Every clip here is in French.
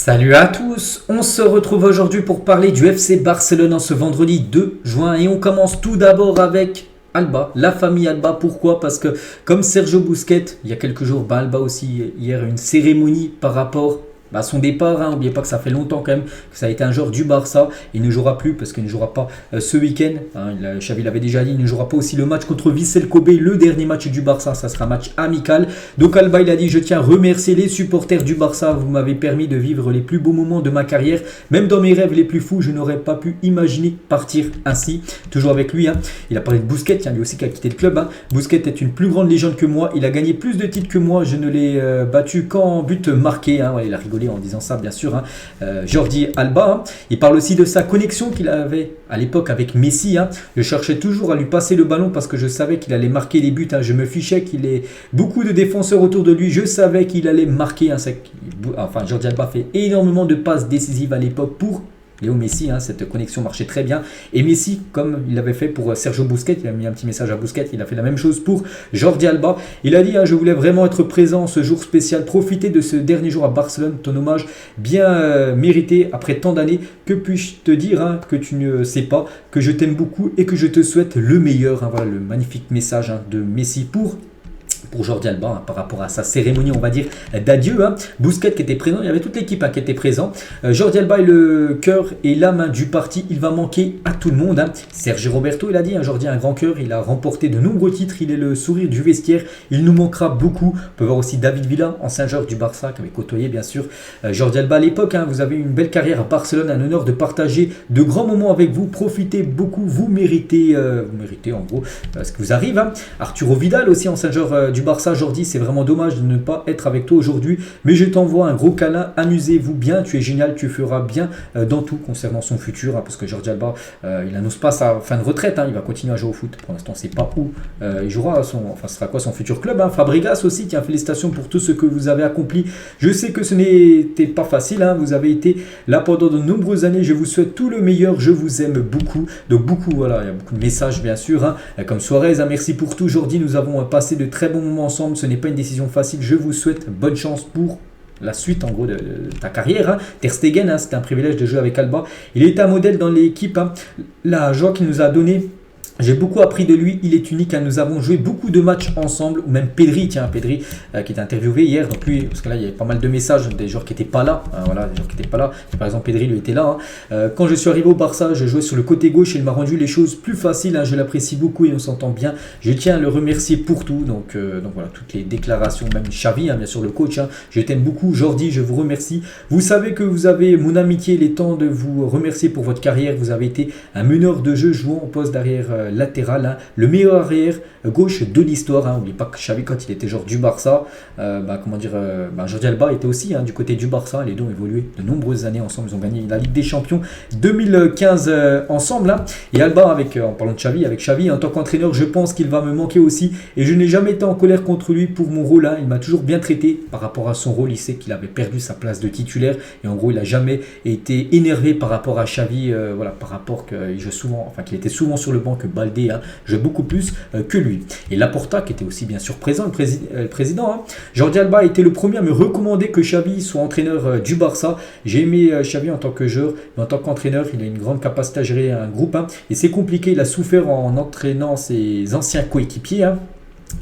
Salut à tous, on se retrouve aujourd'hui pour parler du FC Barcelone en ce vendredi 2 juin et on commence tout d'abord avec Alba, la famille Alba. Pourquoi? Parce que comme Sergio Busquets, il y a quelques jours, Alba aussi hier une cérémonie par rapport à son départ. N'oubliez pas que ça fait longtemps quand même que ça a été un joueur du Barça. Il ne jouera plus parce qu'il ne jouera pas ce week-end. Xavi l'avait déjà dit, il ne jouera pas aussi le match contre Vissel Kobe, le dernier match du Barça. Ça sera un match amical. Donc Alba, il a dit: je tiens à remercier les supporters du Barça. Vous m'avez permis de vivre les plus beaux moments de ma carrière. Même dans mes rêves les plus fous, je n'aurais pas pu imaginer partir ainsi. Toujours avec lui. Il a parlé de Busquets, lui aussi qui a quitté le club. Busquets est une plus grande légende que moi. Il a gagné plus de titres que moi. Je ne l'ai battu qu'en but marqué. Il a rigolé en disant ça, bien sûr. Jordi Alba, il parle aussi de sa connexion qu'il avait à l'époque avec Messi. Je cherchais toujours à lui passer le ballon parce que je savais qu'il allait marquer les buts. Je me fichais qu'il ait beaucoup de défenseurs autour de lui. Je savais qu'il allait marquer. Jordi Alba fait énormément de passes décisives à l'époque pour Léo Messi. Cette connexion marchait très bien. Et Messi, comme il l'avait fait pour Sergio Busquets, il a mis un petit message à Busquets, il a fait la même chose pour Jordi Alba. Il a dit: je voulais vraiment être présent ce jour spécial, profiter de ce dernier jour à Barcelone, ton hommage bien mérité après tant d'années. Que puis-je te dire que tu ne sais pas, que je t'aime beaucoup et que je te souhaite le meilleur. Voilà le magnifique message de Messi pour Jordi Alba par rapport à sa cérémonie, on va dire, d'adieu. Busquets qui était présent, il y avait toute l'équipe qui était présent. Jordi Alba est le cœur et l'âme du parti, il va manquer à tout le monde. Sergio Roberto, il a dit: Jordi a un grand cœur, il a remporté de nombreux titres, il est le sourire du vestiaire, il nous manquera beaucoup. On peut voir aussi David Villa, ancien joueur du Barça qui avait côtoyé bien sûr Jordi Alba à l'époque. Vous avez une belle carrière à Barcelone, un honneur de partager de grands moments avec vous, profitez beaucoup, vous méritez en gros ce qui vous arrive. Arturo Vidal aussi, ancien joueur du Barça. Jordi, c'est vraiment dommage de ne pas être avec toi aujourd'hui, mais je t'envoie un gros câlin, amusez-vous bien, tu es génial, tu feras bien dans tout concernant son futur, parce que Jordi Alba, il n'annonce pas sa fin de retraite, il va continuer à jouer au foot. Pour l'instant, on ne sait pas où il jouera, ce sera quoi son futur club. Fabregas aussi, tiens, félicitations pour tout ce que vous avez accompli. Je sais que ce n'était pas facile, vous avez été là pendant de nombreuses années, je vous souhaite tout le meilleur, je vous aime beaucoup. Donc beaucoup, voilà, il y a beaucoup de messages bien sûr, comme Suarez, merci pour tout Jordi, nous avons passé de très bons moments ensemble, ce n'est pas une décision facile, je vous souhaite bonne chance pour la suite en gros de ta carrière. Ter Stegen, c'était un privilège de jouer avec Alba, il est un modèle dans l'équipe, la joie qu'il nous a donné. J'ai beaucoup appris de lui, il est unique. Nous avons joué beaucoup de matchs ensemble, ou même Pedri, qui était interviewé hier. Donc lui, parce que là, il y avait pas mal de messages des joueurs qui n'étaient pas là. Des joueurs qui n'étaient pas là. Par exemple, Pedri, lui, était là. Quand je suis arrivé au Barça, je jouais sur le côté gauche et il m'a rendu les choses plus faciles. Je l'apprécie beaucoup et on s'entend bien. Je tiens à le remercier pour tout. Donc voilà, toutes les déclarations, même Xavi, bien sûr, le coach. Je t'aime beaucoup. Jordi, je vous remercie. Vous savez que vous avez mon amitié. Il est temps de vous remercier pour votre carrière. Vous avez été un meneur de jeu jouant au poste d'arrière latéral, le meilleur arrière gauche de l'histoire. N'oubliez pas que Xavi, quand il était joueur du Barça, Jordi Alba était aussi du côté du Barça. Les deux ont évolué de nombreuses années ensemble. Ils ont gagné la Ligue des Champions 2015 ensemble. Et Alba, en parlant de Xavi, avec Xavi, en tant qu'entraîneur, je pense qu'il va me manquer aussi. Et je n'ai jamais été en colère contre lui pour mon rôle. Il m'a toujours bien traité par rapport à son rôle. Il sait qu'il avait perdu sa place de titulaire. Et en gros, il n'a jamais été énervé par rapport à Xavi. Par rapport qu'il était souvent sur le banc, que Baldé joue beaucoup plus que lui. Et Laporta, qui était aussi bien sûr présent, le président. Jordi Alba a été le premier à me recommander que Xavi soit entraîneur du Barça. J'ai aimé Xavi en tant que joueur, mais en tant qu'entraîneur, il a une grande capacité à gérer un groupe. Et c'est compliqué, il a souffert en entraînant ses anciens coéquipiers.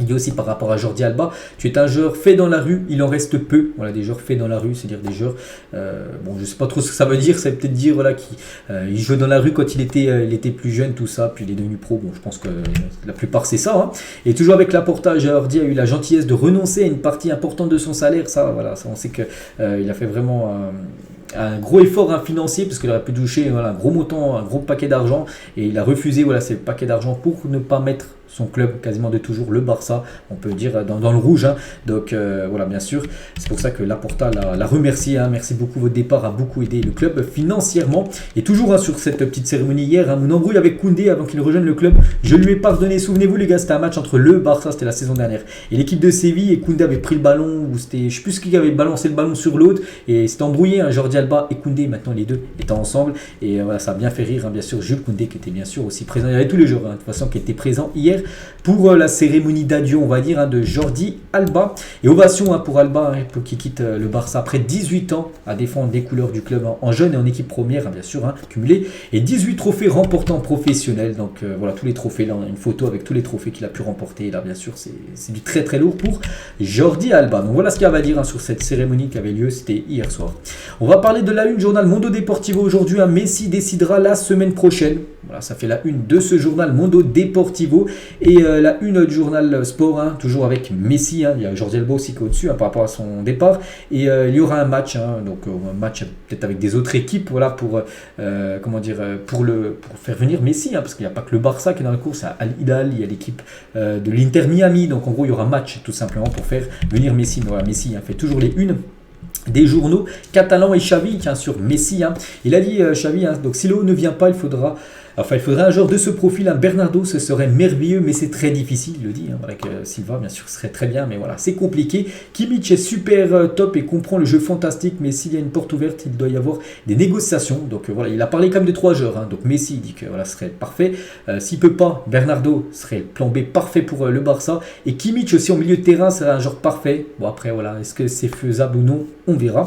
Il dit aussi par rapport à Jordi Alba: tu es un joueur fait dans la rue, il en reste peu. Voilà, des joueurs faits dans la rue, c'est-à-dire des joueurs, je sais pas trop ce que ça veut dire, ça veut peut-être dire qu'il jouait dans la rue quand il était plus jeune, tout ça, puis il est devenu pro. Je pense que la plupart c'est ça. Et toujours avec Laporta, Jordi a eu la gentillesse de renoncer à une partie importante de son salaire. Ça, on sait que il a fait vraiment un gros effort financier, parce qu'il aurait pu toucher un gros montant, un gros paquet d'argent, et il a refusé ces paquets d'argent pour ne pas mettre son club quasiment de toujours, le Barça, on peut dire dans le rouge. Donc bien sûr, c'est pour ça que Laporta l'a remercié. Merci beaucoup, votre départ a beaucoup aidé le club financièrement. Et toujours sur cette petite cérémonie hier, mon embrouille avec Koundé avant qu'il rejoigne le club, je lui ai pardonné. Souvenez-vous les gars, c'était un match entre le Barça, c'était la saison dernière, et l'équipe de Séville, et Koundé avait pris le ballon, ou c'était, je sais plus qui avait balancé le ballon sur l'autre, et c'était embrouillé, Jordi Alba et Koundé. Maintenant les deux étaient ensemble, et ça a bien fait rire, bien sûr, Jules Koundé qui était bien sûr aussi présent. Il y avait tous les joueurs de toute façon qui étaient présents hier hier pour la cérémonie d'adieu, on va dire, de Jordi Alba. Et ovation pour Alba, qui quitte le Barça après 18 ans à défendre les couleurs du club en jeune et en équipe première, bien sûr, cumulé. Et 18 trophées remportés en professionnel. Donc voilà, tous les trophées, là, on a une photo avec tous les trophées qu'il a pu remporter. Et là, bien sûr, c'est du très très lourd pour Jordi Alba. Donc voilà ce qu'il y a à dire sur cette cérémonie qui avait lieu, c'était hier soir. On va parler de la une journal Mundo Deportivo aujourd'hui. Messi décidera la semaine prochaine. Voilà, ça fait la une de ce journal Mundo Deportivo. Et la une du journal Sport, toujours avec Messi. Il y a Jordi Alba aussi qui est au-dessus par rapport à son départ. Et il y aura un match, donc un match peut-être avec des autres équipes, voilà, pour faire venir Messi, parce qu'il n'y a pas que le Barça qui est dans la course, à Al Hilal, il y a l'équipe de l'Inter Miami. Donc en gros, il y aura un match tout simplement pour faire venir Messi. Mais voilà, Messi fait toujours les unes des journaux catalans. Et Xavi, tiens, sur Messi, il a dit, Xavi, donc si Léo ne vient pas, il faudrait un joueur de ce profil, Bernardo, ce serait merveilleux, mais c'est très difficile, il le dit, avec Silva, bien sûr, ce serait très bien, mais voilà, c'est compliqué. Kimmich est super top et comprend le jeu fantastique, mais s'il y a une porte ouverte, il doit y avoir des négociations. Donc voilà, il a parlé comme de 3 joueurs, donc Messi, il dit que voilà, ce serait parfait. S'il peut pas, Bernardo serait le plan B parfait pour le Barça, et Kimmich aussi en milieu de terrain serait un joueur parfait. Bon après, voilà, est-ce que c'est faisable ou non, on verra.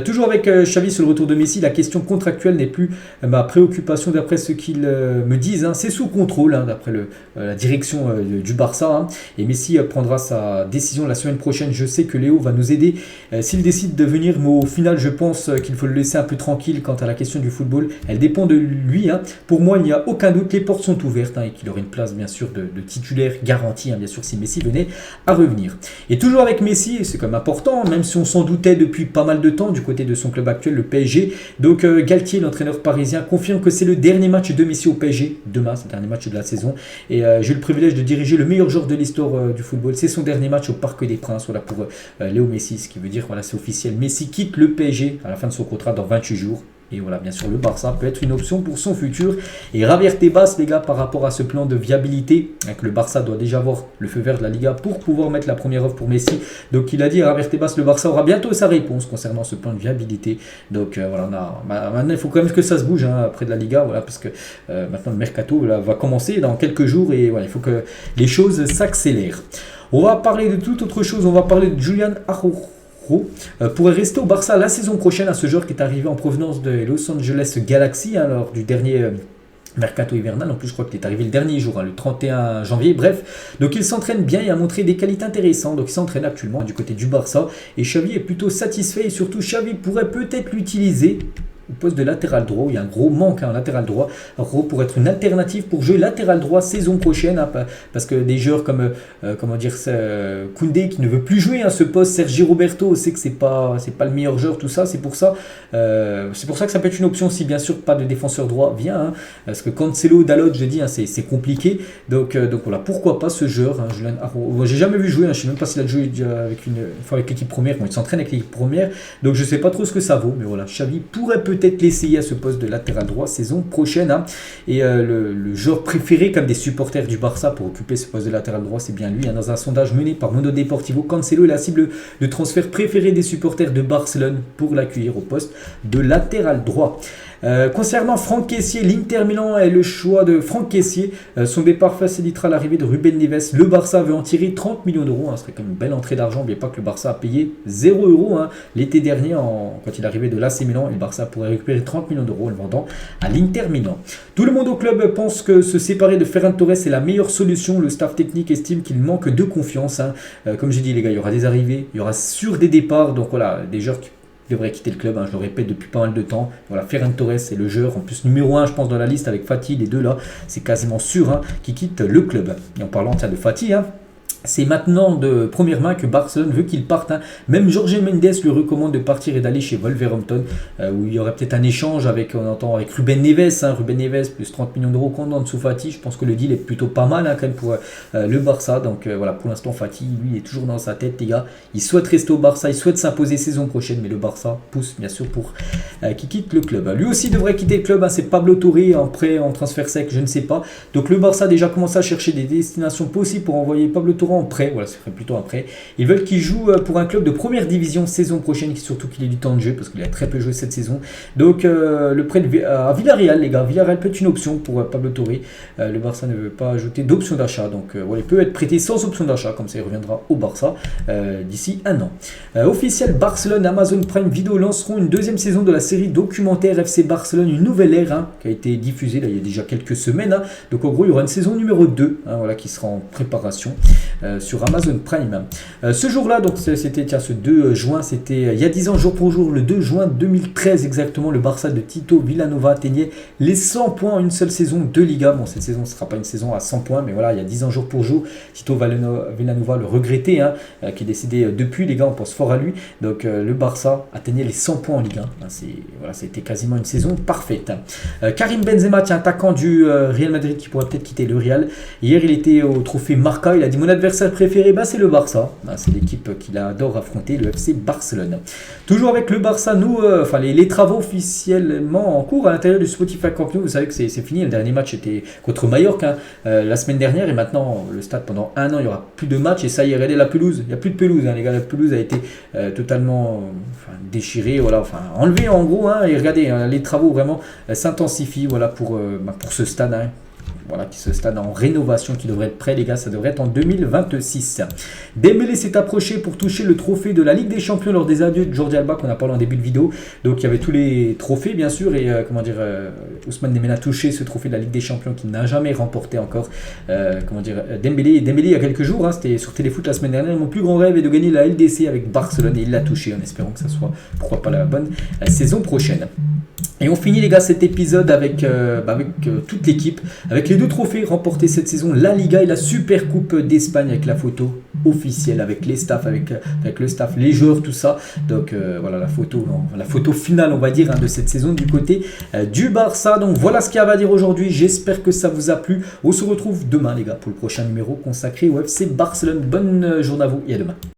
Toujours avec Xavi sur le retour de Messi, la question contractuelle n'est plus ma préoccupation d'après ce qu'il me disent, c'est sous contrôle d'après la direction du Barça, et Messi prendra sa décision la semaine prochaine. Je sais que Léo va nous aider s'il décide de venir, mais au final je pense qu'il faut le laisser un peu tranquille quant à la question du football, elle dépend de lui. Pour moi il n'y a aucun doute, les portes sont ouvertes, et qu'il aurait une place bien sûr de titulaire garantie, bien sûr, si Messi venait à revenir. Et toujours avec Messi, c'est quand même important, même si on s'en doutait depuis pas mal de temps du côté de son club actuel, le PSG. Donc Galtier, l'entraîneur parisien, confirme que c'est le dernier match de Messi au PSG. Demain, c'est le dernier match de la saison. Et j'ai eu le privilège de diriger le meilleur joueur de l'histoire du football. C'est son dernier match au Parc des Princes, voilà, pour Léo Messi. Ce qui veut dire, voilà, c'est officiel. Messi quitte le PSG à la fin de son contrat dans 28 jours. Et voilà, bien sûr, le Barça peut être une option pour son futur. Et Javier Tebas, les gars, par rapport à ce plan de viabilité, que le Barça doit déjà avoir le feu vert de la Liga pour pouvoir mettre la première offre pour Messi. Donc il a dit à Javier Tebas, le Barça aura bientôt sa réponse concernant ce plan de viabilité. Donc voilà, maintenant il faut quand même que ça se bouge après de la Liga, voilà, parce que maintenant le mercato va commencer dans quelques jours et voilà, il faut que les choses s'accélèrent. On va parler de toute autre chose, on va parler de Julian Araujo. Pourrait rester au Barça la saison prochaine, à ce joueur qui est arrivé en provenance de Los Angeles Galaxy lors du dernier mercato hivernal. En plus je crois qu'il est arrivé le dernier jour, le 31 janvier, bref. Donc il s'entraîne bien et a montré des qualités intéressantes. Donc il s'entraîne actuellement du côté du Barça et Xavi est plutôt satisfait, et surtout Xavi pourrait peut-être l'utiliser au poste de latéral droit, où il y a un gros manque en latéral droit. Alors, pour être une alternative pour jouer latéral droit saison prochaine, parce que des joueurs comme Koundé qui ne veut plus jouer ce poste, Sergi Roberto, on sait que c'est pas le meilleur joueur, tout ça, c'est pour ça que ça peut être une option si bien sûr pas de défenseur droit vient, parce que Cancelo, Dalot, je dis, c'est compliqué, donc voilà, pourquoi pas ce joueur, Julian Araujo. J'ai jamais vu jouer, je sais même pas s'il a joué avec une fois avec l'équipe première. Bon, il s'entraîne avec l'équipe première, donc je sais pas trop ce que ça vaut, mais voilà, Xavi pourrait peut-être l'essayer à ce poste de latéral droit saison prochaine. Et le joueur préféré comme des supporters du Barça pour occuper ce poste de latéral droit, c'est bien lui. Dans un sondage mené par Mundo Deportivo, Cancelo est la cible de transfert préférée des supporters de Barcelone pour l'accueillir au poste de latéral droit. Concernant Franck Kessié, l'Inter Milan est le choix de Franck Kessié. Son départ facilitera l'arrivée de Ruben Neves. Le Barça veut en tirer 30 millions d'euros. Ce serait comme une belle entrée d'argent. N'oubliez pas que le Barça a payé 0 euros l'été dernier quand il arrivait de l'AC Milan. Et le Barça pourrait récupérer 30 millions d'euros en le vendant à l'Inter Milan. Tout le monde au club pense que se séparer de Ferran Torres est la meilleure solution. Le staff technique estime qu'il manque de confiance. Comme j'ai dit les gars, il y aura des arrivées, il y aura sur des départs. Donc voilà, des joueurs qui devrait quitter le club, je le répète depuis pas mal de temps. Voilà, Ferran Torres est le joueur en plus numéro 1 je pense dans la liste avec Fati, les deux là, c'est quasiment sûr qui quitte le club. Et en parlant de Fati, c'est maintenant de première main que Barcelone veut qu'il parte. Même Jorge Mendes lui recommande de partir et d'aller chez Wolverhampton, où il y aurait peut-être un échange avec Ruben Neves. Ruben Neves plus 30 millions d'euros contre Ansu Fati. Je pense que le deal est plutôt pas mal quand même pour le Barça. Donc voilà, pour l'instant Fati, lui, est toujours dans sa tête, les gars. Il souhaite rester au Barça, il souhaite s'imposer saison prochaine, mais le Barça pousse bien sûr pour qu'il quitte le club. Lui aussi devrait quitter le club. C'est Pablo Torre en prêt, en transfert sec, je ne sais pas. Donc le Barça a déjà commencé à chercher des destinations possibles pour envoyer Pablo Torre en prêt, voilà, ce serait plutôt un prêt. Ils veulent qu'il joue pour un club de première division saison prochaine, surtout qu'il ait du temps de jeu parce qu'il a très peu joué cette saison. Donc le prêt à Villarreal, les gars, Villarreal peut être une option pour Pablo Torre. Le Barça ne veut pas ajouter d'option d'achat, donc voilà, il peut être prêté sans option d'achat, comme ça il reviendra au Barça d'ici un an. Officiel, Barcelone, Amazon Prime Video lanceront une deuxième saison de la série documentaire FC Barcelone, une nouvelle ère hein, qui a été diffusée là, il y a déjà quelques semaines. Hein. Donc en gros, il y aura une saison numéro 2 hein, voilà, qui sera en préparation sur Amazon Prime. Ce jour-là, donc c'était ce 2 juin, c'était il y a 10 ans, jour pour jour, le 2 juin 2013 exactement, le Barça de Tito Vilanova atteignait les 100 points en une seule saison de Liga. Bon, cette saison ne sera pas une saison à 100 points, mais voilà, il y a 10 ans, jour pour jour, Tito Vilanova, le regretté, hein, qui est décédé depuis, les gars, on pense fort à lui. Donc le Barça atteignait les 100 points en Ligue 1. Voilà, c'était quasiment une saison parfaite. Karim Benzema, attaquant du Real Madrid qui pourrait peut-être quitter le Real. Hier, il était au trophée Marca. Il a dit mon adversaire préféré, c'est le Barça. C'est l'équipe qu'il adore affronter, le FC Barcelone. Toujours avec le Barça, nous, les travaux officiellement en cours à l'intérieur du Spotify Camp Nou. Vous savez que c'est fini. Le dernier match était contre Mallorca la semaine dernière. Et maintenant, le stade, pendant un an, il n'y aura plus de match. Et ça y est, regardez la pelouse. Il n'y a plus de pelouse, hein, les gars. La pelouse a été totalement déchirée, voilà, enlevée en gros. Hein, et regardez, les travaux vraiment s'intensifient voilà, pour ce stade. Hein. Voilà, qui se stade en rénovation, qui devrait être prêt, les gars, ça devrait être en 2026. Dembélé s'est approché pour toucher le trophée de la Ligue des Champions lors des adieux de Jordi Alba qu'on a parlé en début de vidéo. Donc il y avait tous les trophées bien sûr et Ousmane Dembélé a touché ce trophée de la Ligue des Champions qu'il n'a jamais remporté encore. Dembélé il y a quelques jours, hein, c'était sur Téléfoot la semaine dernière. Mon plus grand rêve est de gagner la LDC avec Barcelone et il l'a touché en espérant que ça soit pourquoi pas la bonne saison prochaine. Et on finit les gars cet épisode avec toute l'équipe, avec les deux trophées remportés cette saison, la Liga et la Super Coupe d'Espagne avec la photo officielle, avec les staffs, avec le staff, les joueurs, tout ça. Donc voilà la photo finale on va dire hein, de cette saison du côté du Barça. Donc voilà ce qu'il y avait à dire aujourd'hui, j'espère que ça vous a plu. On se retrouve demain les gars pour le prochain numéro consacré au FC Barcelone. Bonne journée à vous et à demain.